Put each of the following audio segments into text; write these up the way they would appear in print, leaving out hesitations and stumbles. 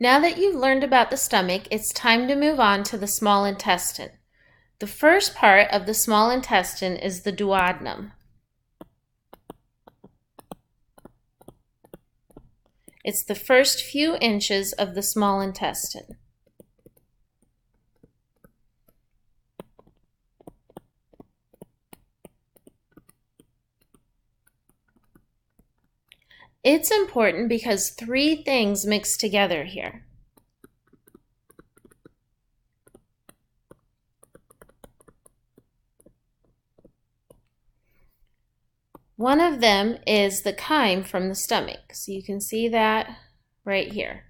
Now that you've learned about the stomach, it's time to move on to the small intestine. The first part of the small intestine is the duodenum. It's the first few inches of the small intestine. It's important because three things mix together here. One of them is the chyme from the stomach. So you can see that right here.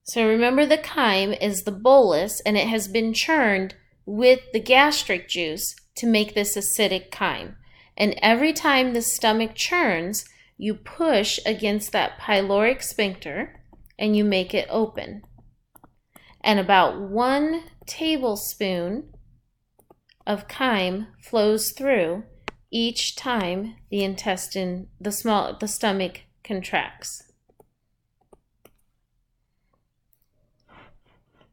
So remember, the chyme is the bolus, and it has been churned with the gastric juice to make this acidic chyme. And every time the stomach churns, you push against that pyloric sphincter and you make it open. And about 1 tablespoon of chyme flows through each time the stomach contracts.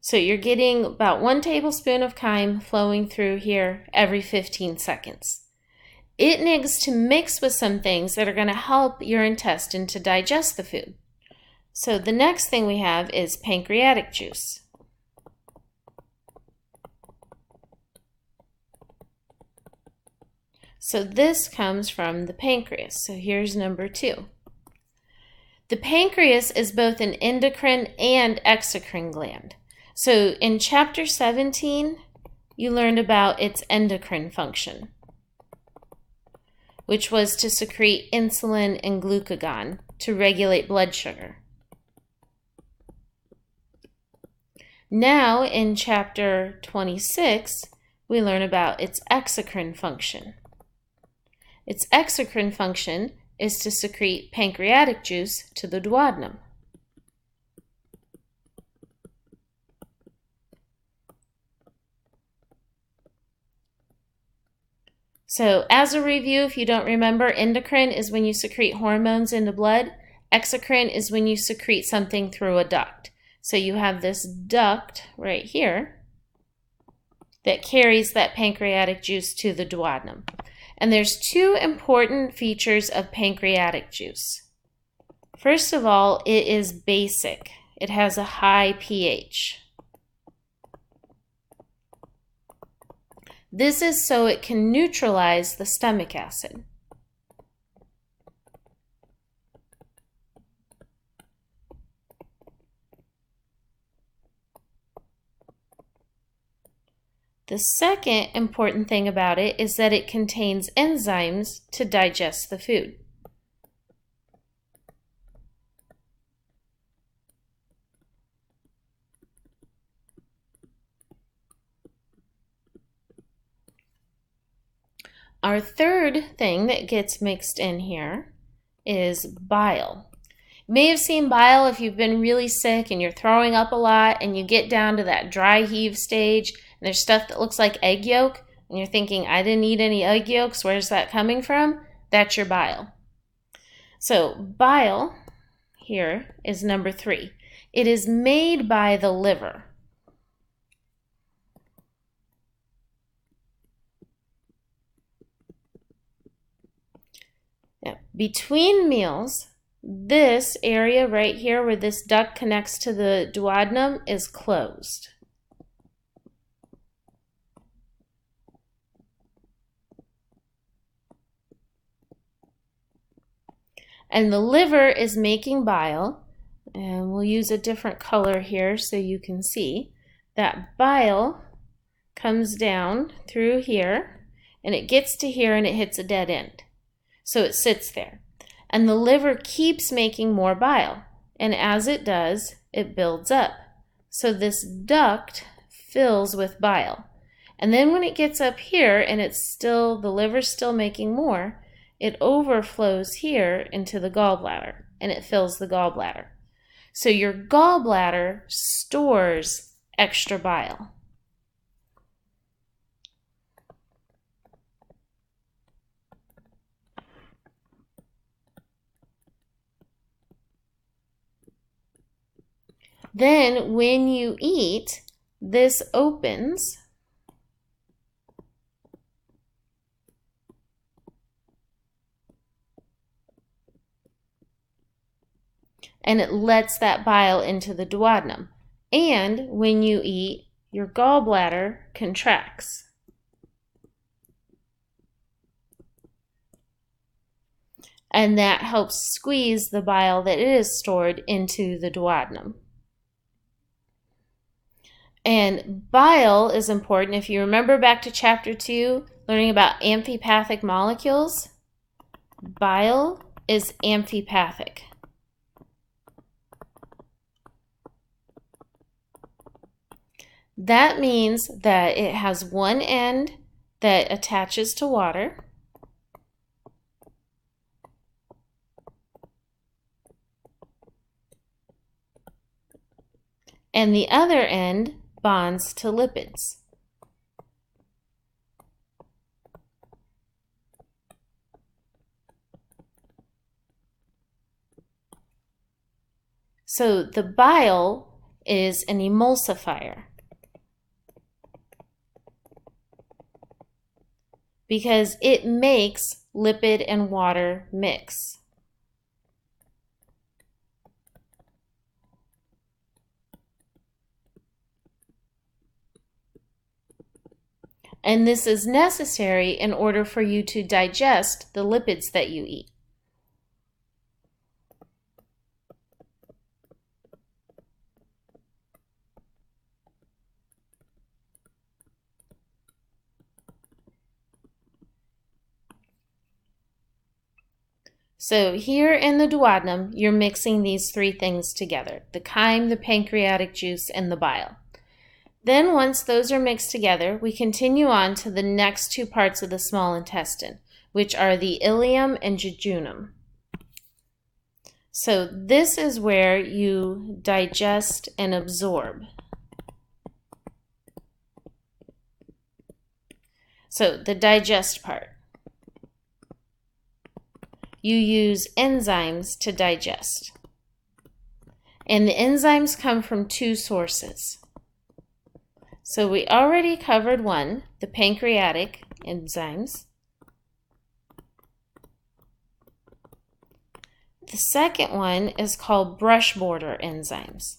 So you're getting about 1 tablespoon of chyme flowing through here every 15 seconds. It needs to mix with some things that are going to help your intestine to digest the food. So the next thing we have is pancreatic juice. So this comes from the pancreas. So here's number 2. The pancreas is both an endocrine and exocrine gland. So in chapter 17, you learned about its endocrine function, which was to secrete insulin and glucagon to regulate blood sugar. Now in chapter 26, we learn about its exocrine function. Its exocrine function is to secrete pancreatic juice to the duodenum. So as a review, if you don't remember, endocrine is when you secrete hormones into blood. Exocrine is when you secrete something through a duct. So you have this duct right here that carries that pancreatic juice to the duodenum. And there's 2 important features of pancreatic juice. First of all, it is basic. It has a high pH. This is so it can neutralize the stomach acid. The second important thing about it is that it contains enzymes to digest the food. Our third thing that gets mixed in here is bile. You may have seen bile if you've been really sick and you're throwing up a lot and you get down to that dry heave stage and there's stuff that looks like egg yolk and you're thinking, I didn't eat any egg yolks, where's that coming from? That's your bile. So bile here is number 3. It is made by the liver. Now, between meals, this area right here where this duct connects to the duodenum is closed. And the liver is making bile, and we'll use a different color here so you can see that bile comes down through here and it gets to here and it hits a dead end. So it sits there. And the liver keeps making more bile. And as it does, it builds up. So this duct fills with bile. And then when it gets up here and the liver's still making more, it overflows here into the gallbladder and it fills the gallbladder. So your gallbladder stores extra bile. Then when you eat, this opens and it lets that bile into the duodenum. And when you eat, your gallbladder contracts. And that helps squeeze the bile that is stored into the duodenum. And bile is important. If you remember back to chapter 2, learning about amphipathic molecules, bile is amphipathic. That means that it has one end that attaches to water, and the other end bonds to lipids. So the bile is an emulsifier because it makes lipid and water mix. And this is necessary in order for you to digest the lipids that you eat. So here in the duodenum, you're mixing these three things together: the chyme, the pancreatic juice, and the bile. Then once those are mixed together, we continue on to the next two parts of the small intestine, which are the ileum and jejunum. So this is where you digest and absorb. So the digest part. You use enzymes to digest. And the enzymes come from two sources. So we already covered one, the pancreatic enzymes. The second one is called brush border enzymes.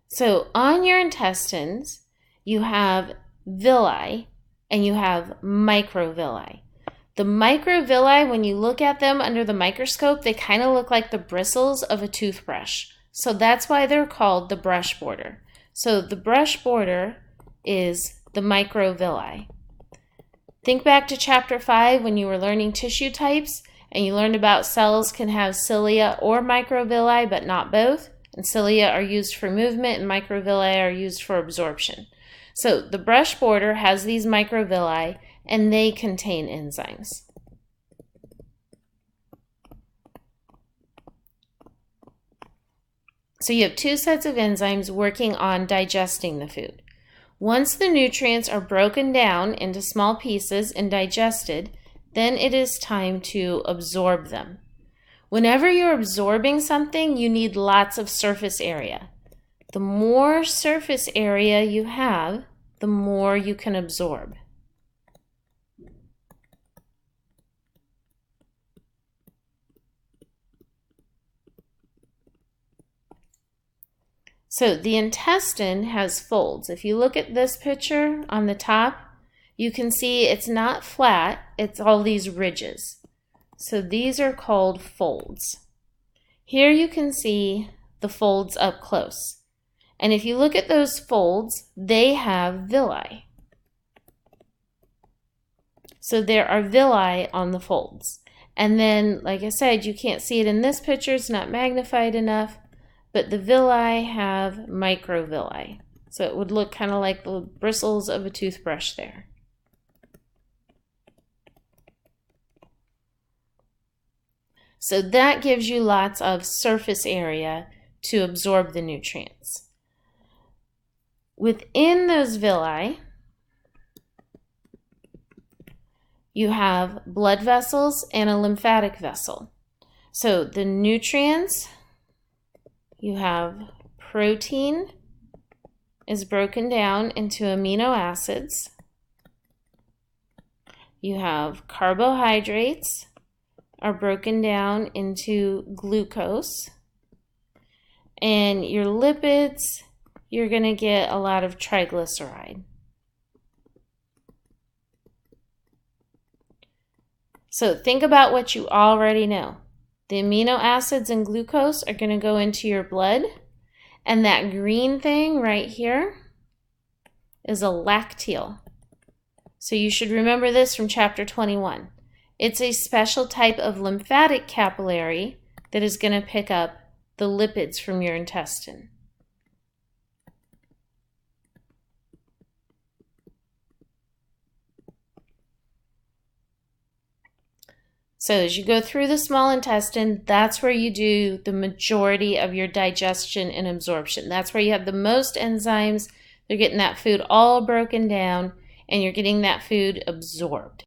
So on your intestines, you have villi and you have microvilli. The microvilli, when you look at them under the microscope, they kind of look like the bristles of a toothbrush. So that's why they're called the brush border. So the brush border is the microvilli. Think back to chapter 5 when you were learning tissue types and you learned about cells can have cilia or microvilli, but not both. And cilia are used for movement and microvilli are used for absorption. So the brush border has these microvilli and they contain enzymes. So you have two sets of enzymes working on digesting the food. Once the nutrients are broken down into small pieces and digested, then it is time to absorb them. Whenever you're absorbing something, you need lots of surface area. The more surface area you have, the more you can absorb. So the intestine has folds. If you look at this picture on the top, you can see it's not flat, it's all these ridges. So these are called folds. Here you can see the folds up close. And if you look at those folds, they have villi. So there are villi on the folds. And then, like I said, you can't see it in this picture, it's not magnified enough, but the villi have microvilli. So it would look kind of like the bristles of a toothbrush there. So that gives you lots of surface area to absorb the nutrients. Within those villi, you have blood vessels and a lymphatic vessel. So the nutrients, you have protein is broken down into amino acids. You have carbohydrates are broken down into glucose. And your lipids, you're going to get a lot of triglyceride. So think about what you already know. The amino acids and glucose are going to go into your blood. And that green thing right here is a lacteal. So you should remember this from chapter 21. It's a special type of lymphatic capillary that is going to pick up the lipids from your intestine. So as you go through the small intestine, that's where you do the majority of your digestion and absorption. That's where you have the most enzymes. They're getting that food all broken down, and you're getting that food absorbed.